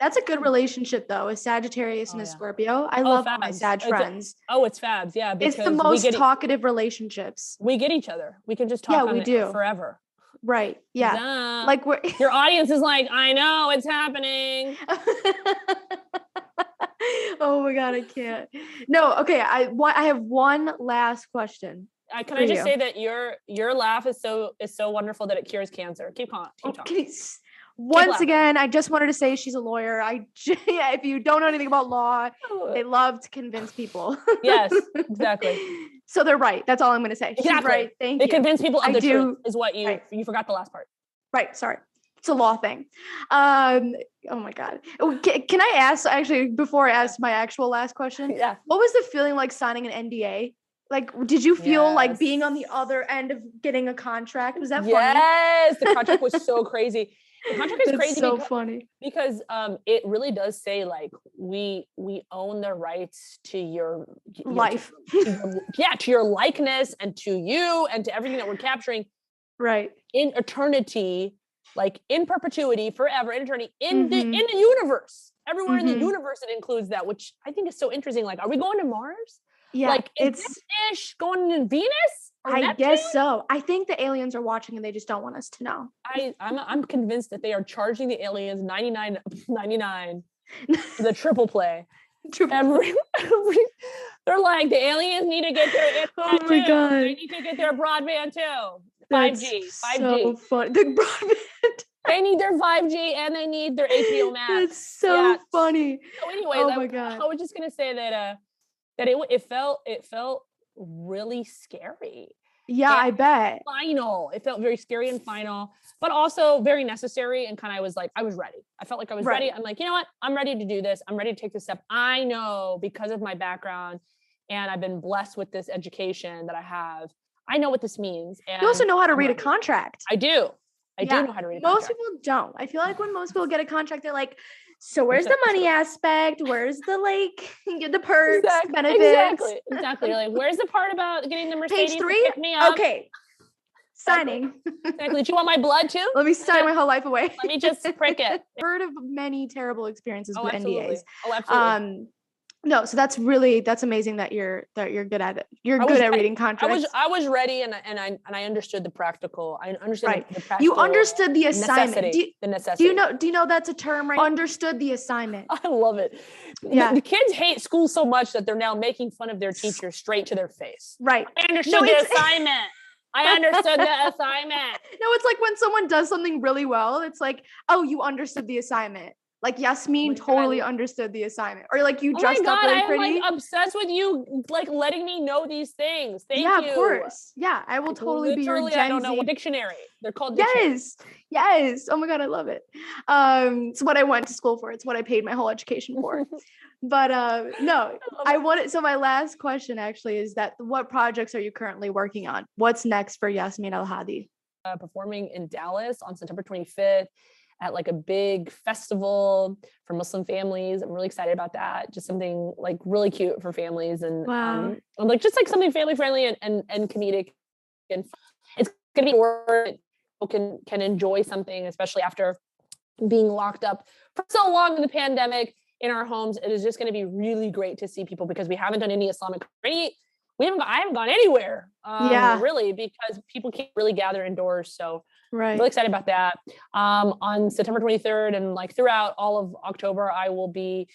That's a good relationship, though, a Sagittarius and a Scorpio. I love my Sag friends. It's fabs. Yeah. It's the most talkative relationships. We get each other. We can just talk forever. Right. Yeah. Like your audience is like, I know it's happening. Oh my God, I can't. No. Okay. I have one last question. Can I just say that your laugh is so wonderful that it cures cancer. Keep talking. Once again, I just wanted to say she's a lawyer. If you don't know anything about law, they love to convince people. Yes, exactly. So they're right. That's all I'm going to say. Exactly. She's right. Thank you. They convince people of the truth is what you forgot the last part. Right. Sorry. It's a law thing. Oh my God. Can I ask, actually, before I ask my actual last question? Yeah. What was the feeling like signing an NDA? Like, did you feel like being on the other end of getting a contract? Was that funny? Yes. The contract was so crazy. The contract is crazy. So funny because it really does say like we own the rights to your life, to your likeness and to you and to everything that we're capturing, right, in eternity, like in perpetuity, forever, in eternity, in the universe, everywhere in the universe. It includes that, which I think is so interesting. Like, are we going to Mars? Yeah, like it's ish going to Venus. I guess so. I think the aliens are watching and they just don't want us to know. I'm convinced that they are charging the aliens $99.99 for the triple play. Every they're like, the aliens need to get their internet my God. They need to get their broadband too. 5G. So funny. The broadband. They need their 5G and they need their HBO Max. That's so funny. So anyways, my God. I was just gonna say that it felt really scary. Yeah, I bet. Final. It felt very scary and final, but also very necessary. And kind of I was ready. I felt like I was ready. I'm like, you know what? I'm ready to do this. I'm ready to take this step. I know because of my background and I've been blessed with this education that I have. I know what this means. And you also know how to read a contract. I do. I do know how to read a contract. Most people don't. I feel like when most people get a contract, they're like, so where's the money aspect? Where's the perks, benefits? Exactly. You're like, where's the part about getting the Mercedes Page 3? To pick me up? Okay. Signing. Exactly. Do you want my blood too? Let me sign my whole life away. Let me just prick it. I've heard of many terrible experiences with absolutely. NDAs. Oh, absolutely. No, so that's amazing that you're good at it. You're good at reading contracts. I was ready and I understood the practical. I understood the practical. You understood the assignment. The necessity. Do you know that's a term, right? Understood the assignment. I love it. Yeah. The kids hate school so much that they're now making fun of their teacher straight to their face. Right. I understood the assignment. I understood the assignment. No, it's like when someone does something really well, it's like, oh, you understood the assignment. Like Yasmin totally understood the assignment, or like you dressed up really pretty. I'm like obsessed with you, like letting me know these things. Thank you. Yeah, of course. Yeah, I will totally be your Gen Z. I don't know what dictionary. They're called dictionaries. Yes. Oh my God, I love it. It's what I went to school for. It's what I paid my whole education for. But no, I wanted. So my last question actually is that what projects are you currently working on? What's next for Yasmin Elhady? Performing in Dallas on September 25th. At like a big festival for Muslim families. I'm really excited about that. Just something like really cute for families, and I'm like just like something family friendly and comedic. And it's gonna be where people can enjoy something, especially after being locked up for so long in the pandemic in our homes. It is just going to be really great to see people, because we haven't done any Islamic. I haven't gone anywhere, really, because people can't really gather indoors. So really excited about that. On September 23rd and like throughout all of October, I will be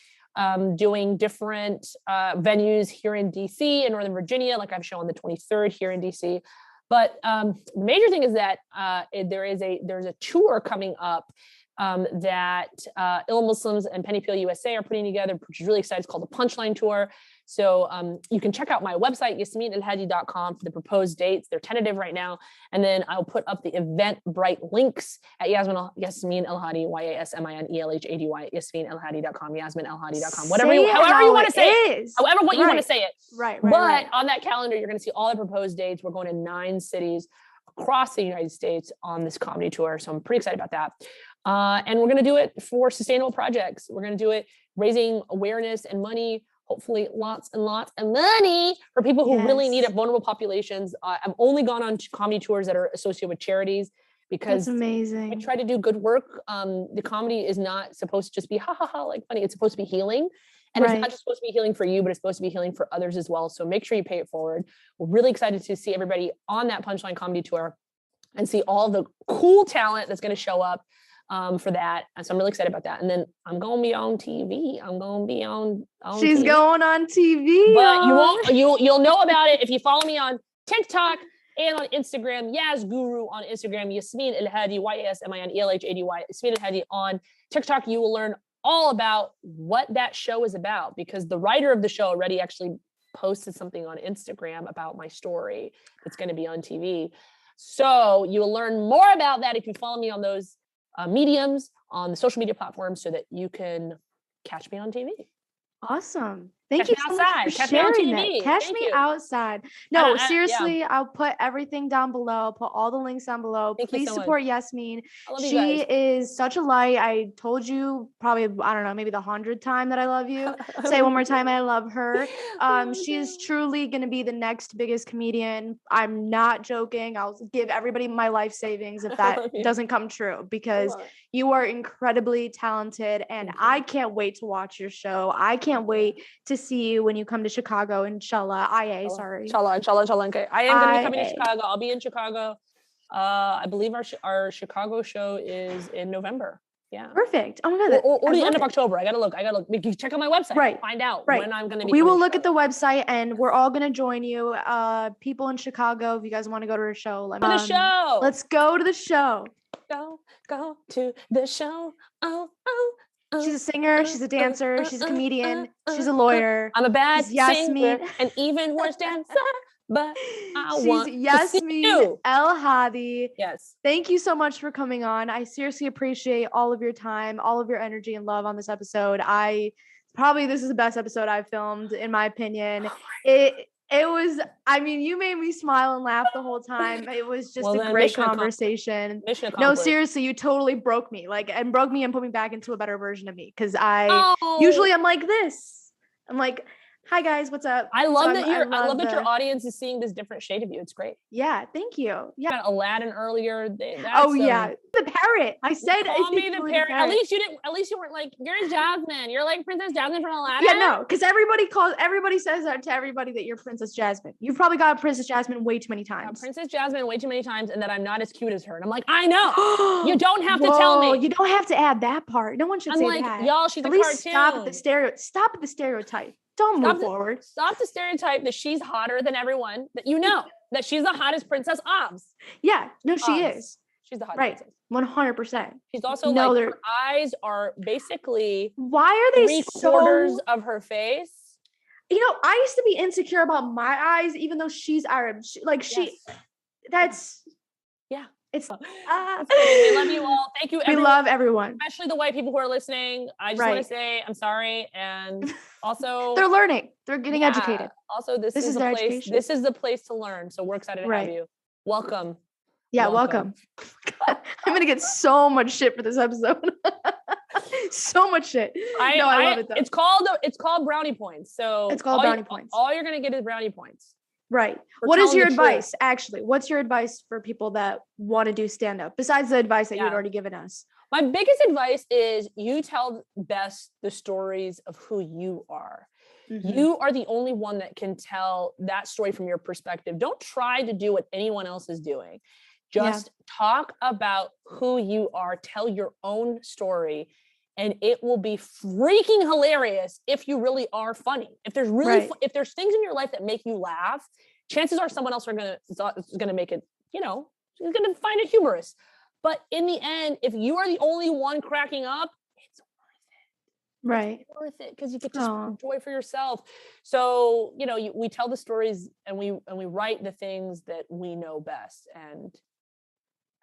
doing different venues here in DC and Northern Virginia. Like I have a show on the 23rd here in DC. But the major thing is that there's a tour coming up that Ill Muslims and Penny Peel USA are putting together, which is really exciting. It's called the Punchline Tour. So you can check out my website, yasminelhady.com, for the proposed dates. They're tentative right now. And then I'll put up the Eventbrite links at Yasmin Elhady, YasminElhady, yasminelhady.com, yasminelhady.com, however you want to say it. However what you want to say it. Right. But on that calendar, you're going to see all the proposed dates. We're going to 9 cities across the United States on this comedy tour. So I'm pretty excited about that. And we're going to do it for sustainable projects. We're going to do it raising awareness and money, hopefully lots and lots of money for people who really need it, vulnerable populations. I've only gone on comedy tours that are associated with charities, because that's amazing. I try to do good work. The comedy is not supposed to just be like funny. It's supposed to be healing. And it's not just supposed to be healing for you, but it's supposed to be healing for others as well. So make sure you pay it forward. We're really excited to see everybody on that Punchline Comedy Tour and see all the cool talent that's going to show up for that. So I'm really excited about that. And then I'm going to be on TV. I'm going to be on She's TV. Going on TV. But you'll know about it if you follow me on TikTok and on Instagram, Yasguru on Instagram, Yasmin Elhady, YasminElhady, Yasmin Elhady on TikTok. You will learn all about what that show is about, because the writer of the show already actually posted something on Instagram about my story that's going to be on TV. So you will learn more about that if you follow me on those mediums, on the social media platforms, so that you can catch me on TV. Awesome. Thank you so much for sharing that. Catch me outside. No, seriously, I'll put everything down below. I'll put all the links down below. Please support Yasmin. She is such a light. I told you probably, I don't know, maybe the 100th time that I love you. Say one more time, I love her. She is truly going to be the next biggest comedian. I'm not joking. I'll give everybody my life savings if that doesn't come true, because you are incredibly talented, and I can't wait to watch your show. I can't wait to see you when you come to Chicago, inshallah. Inshallah. Okay. I am going to be coming to Chicago. I'll be in Chicago. I believe our Chicago show is in November. Yeah. Perfect. Oh my God. Or the end of October. I gotta look. You can check out my website. Find out when I'm going to be. We will look at the website, and we're all going to join you. People in Chicago, if you guys want to go to a show, let's go to the show. Go to the show. She's a singer, she's a dancer, she's a comedian, she's a lawyer. I'm a bad singer, and even worse dancer, but she's Yasmin Elhady. Yes. Thank you so much for coming on. I seriously appreciate all of your time, all of your energy and love on this episode. This is the best episode I've filmed, in my opinion. It was, you made me smile and laugh the whole time. It was just a great conversation. No, seriously, you totally broke me and put me back into a better version of me. Cause usually I'm like this. I'm like, hi guys, what's up? I love that your audience is seeing this different shade of you. It's great. Yeah, thank you. Yeah, got Aladdin earlier. Yeah, the parrot. I said, call me the parrot. At least you weren't like, you're Jasmine. You're like Princess Jasmine from Aladdin. Yeah, no, because everybody says that to everybody, that you're Princess Jasmine. You've probably got Princess Jasmine way too many times. Princess Jasmine way too many times, and that I'm not as cute as her. And I'm like, I know. You don't have to tell me. You don't have to add that part. No one should say that. Y'all, she's at least cartoon. Stop at the stereotype. Don't move forward. Stop the stereotype that she's hotter than everyone, that that she's the hottest Princess Obs. Yeah, no, she is. She's the hot right. princess. 100%. She's also like, her eyes are basically why are they 3/4 of her face? You know, I used to be insecure about my eyes, even though she's Arab. That's it's we love you all. Thank you, everyone. We love everyone, especially the white people who are listening. I just want to say I'm sorry, and also they're learning, they're getting educated. Also, this is the place. Education. This is the place to learn. So we're excited to have you. Welcome. Yeah, welcome. I'm gonna get so much shit for this episode. So much shit. I love it though. It's called brownie points. So it's called brownie points. All you're gonna get is brownie points. Right. What is your advice, actually? What's your advice for people that want to do stand-up, besides the advice that you had already given us? My biggest advice is you tell best the stories of who you are. Mm-hmm. You are the only one that can tell that story from your perspective. Don't try to do what anyone else is doing. Just talk about who you are. Tell your own story. And it will be freaking hilarious if you really are funny. If there's really, if there's things in your life that make you laugh, chances are someone else is gonna make it, is gonna find it humorous. But in the end, if you are the only one cracking up, it's worth it. Right. It's worth it because you get to enjoy for yourself. So, we tell the stories and we write the things that we know best. And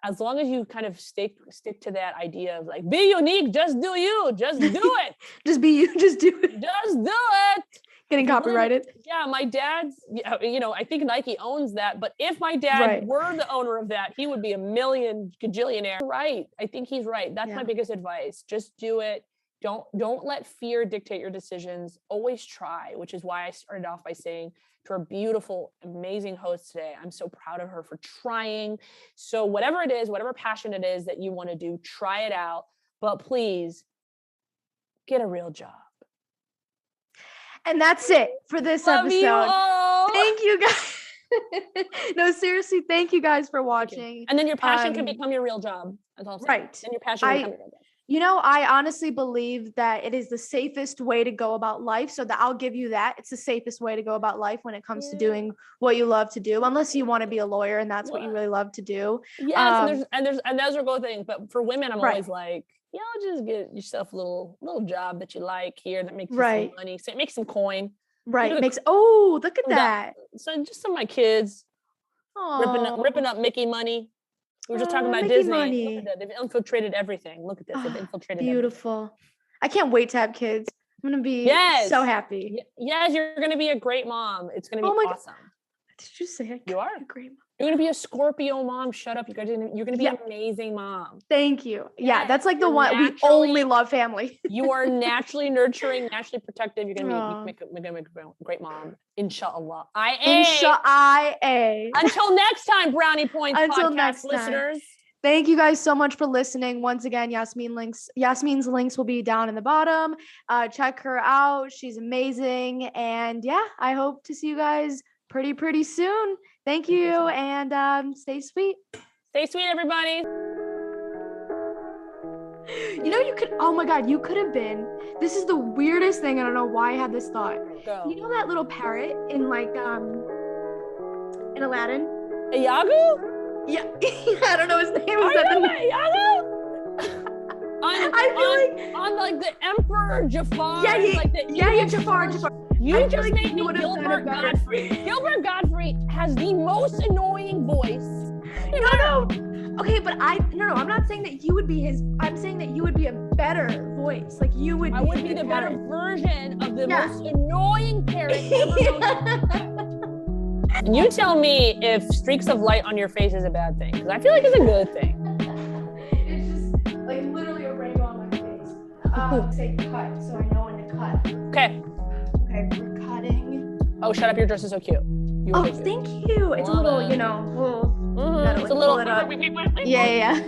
as long as you kind of stick to that idea of like, be unique, just do you, just do it. Just be you, just do it. Just do it. Getting copyrighted. Yeah, my dad's, I think Nike owns that, but if my dad were the owner of that, he would be a million gajillionaire. Right. I think he's right. That's my biggest advice. Just do it. Don't let fear dictate your decisions. Always try, which is why I started off by saying to our beautiful, amazing host today, I'm so proud of her for trying. So whatever it is, whatever passion it is that you want to do, try it out, but please get a real job. And that's it for this episode. Thank you guys. No, seriously, thank you guys for watching. And then your passion can become your real job. That's all. Right. And your passion can become your real job. I honestly believe that it is the safest way to go about life. So that I'll give you that. It's the safest way to go about life when it comes to doing what you love to do, unless you want to be a lawyer and that's what you really love to do. Yes, and those are good things. But for women, I'm always like, just get yourself a little job that you like here that makes you some money. So it makes some coin. Right. Look at that. So just some of my kids ripping up Mickey money. We were just talking about Disney. Money. Look at that. They've infiltrated everything. Look at this. They've infiltrated beautiful. Everything. I can't wait to have kids. I'm going to be so happy. Yes, you're going to be a great mom. It's going to be awesome. God. Did you say you are a great mom? You're going to be a Scorpio mom. Shut up. You're going to be an amazing mom. Thank you. Yeah, that's like the one. We only love family. You are naturally nurturing, naturally protective. You're going to make a great mom. Inshallah. Until next time, Brownie Points podcast listeners. Thank you guys so much for listening. Once again, Yasmin's links will be down in the bottom. Check her out. She's amazing. And I hope to see you guys pretty soon. Thank you. And stay sweet. Stay sweet, everybody. You could have been, this is the weirdest thing. I don't know why I had this thought. Go. You know that little parrot in in Aladdin? Yagu? Yeah. I don't know his name. Yagu? On the Emperor Jafar. Jafar. You just made me Gilbert Godfrey. Gilbert Godfrey has the most annoying voice. No. Okay, but I'm not saying that you would be I'm saying that you would be a better voice. Like you would. I would be the better version of the most annoying parrot ever. And you tell me if streaks of light on your face is a bad thing, because I feel like it's a good thing. It's just like literally a rainbow on my face. Say cut, so I know when to cut. Okay, we're cutting. Oh, shut up! Your dress is so cute. Thank you. It's a little, it's a little. Yeah.